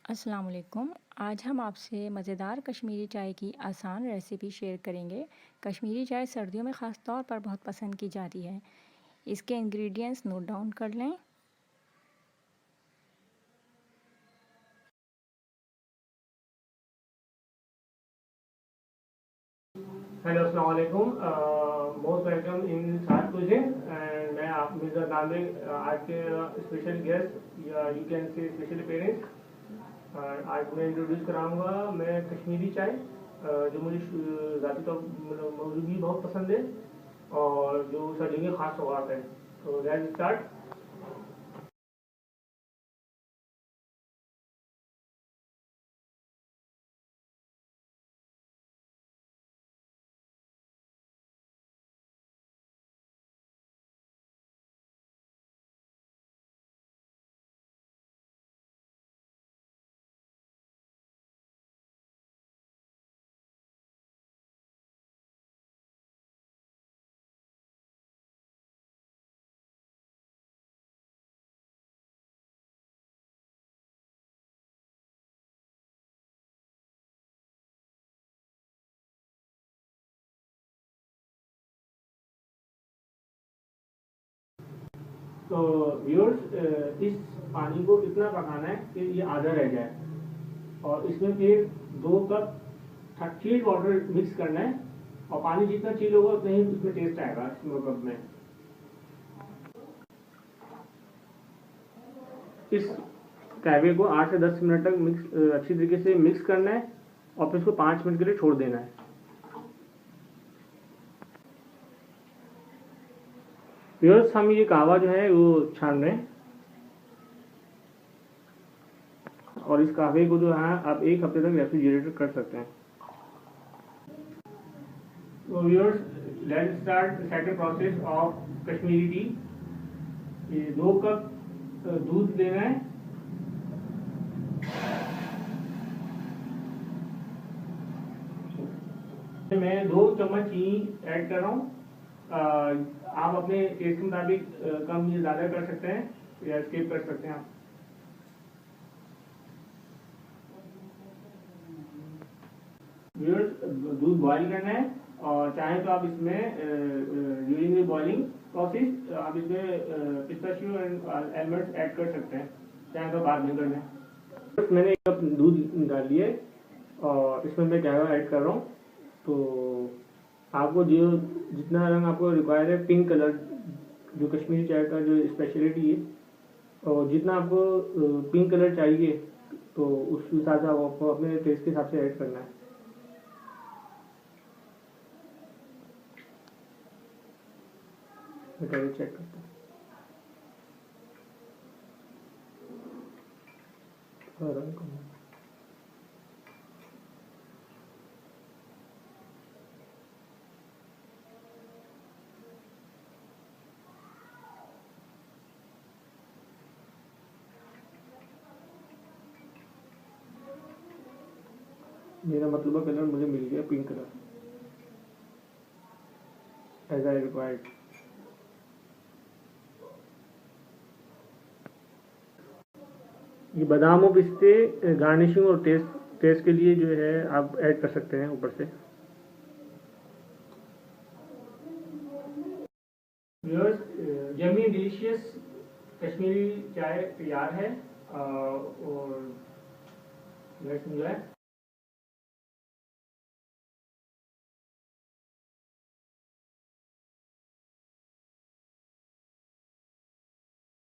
अस्सलाम वालेकुम। आज हम आपसे मज़ेदार कश्मीरी चाय की आसान रेसिपी शेयर करेंगे। कश्मीरी चाय सर्दियों में ख़ास तौर पर बहुत पसंद की जाती है। इसके इंग्रेडिएंट्स नोट डाउन कर लें। हेलो अस्सलाम वालेकुम। मोस्ट वेलकम इन सात कुजिन एंड मैं आप मिर्जा नामिक आज के स्पेशल गेस्ट या you can say special parents. आज मैं इंट्रोड्यूस कराऊंगा मैं कश्मीरी चाय, जो मुझे ज़ाती तौर मुझे भी बहुत पसंद है और जो सर्दियों की खास सौगात है। तो लेट्स स्टार्ट। तो व्यूअर्स, इस पानी को इतना पकाना है कि ये आधा रह जाए और इसमें फिर 2 कप चिल्ड वाटर मिक्स करना है और पानी जितना चिल होगा उतना ही उसमें टेस्ट आएगा इस 2 कप में। इस कैवे को 8 से 10 मिनट तक अच्छी तरीके से मिक्स करना है और फिर इसको 5 मिनट के लिए छोड़ देना है। व्यूअर्स, हम ये कहवा जो है वो छान रहे हैं और इस कहवे को जो है आप 1 हफ्ते तक रेफ्रिजरेटर कर सकते हैं। तो viewers, let's start second process of Kashmiri T. ये 2 कप दूध लेना है। मैं 2 चम्मच चीनी ऐड कर रहा हूँ। आप अपने टेस्ट के मुताबिक कम या ज़्यादा कर सकते हैं या स्किप कर सकते हैं आप। व्यूअर्स, दूध बॉईल करना है और चाहे तो आप इसमें ड्यूरिंग द बॉइलिंग प्रोसेस आप इसमें पिस्ताशियो एंड आलमंड्स ऐड कर सकते हैं, चाहे तो बाद में कर लें। मैंने 1 कप दूध डाल लिया है और इसमें मैं कहवा ऐड कर रहा हूँ। तो आपको जो जितना रंग आपको रिक्वायर है, पिंक कलर जो कश्मीरी चाय का जो स्पेशलिटी है, और जितना आपको पिंक कलर चाहिए तो उस हिसाब से आपको अपने टेस्ट के हिसाब से ऐड करना है। मैं चेक करता हूँ। रंग कम है। मेरा मतलब कलर मुझे मिल गया, pink colour as I required. ये बादाम और पिस्ते गार्निशिंग और टेस्ट टेस्ट के लिए जो है आप ऐड कर सकते हैं ऊपर से। व्यूअर्स, यम्मी डिलीशियस कश्मीरी चाय तैयार है और लेट्स एंजॉय।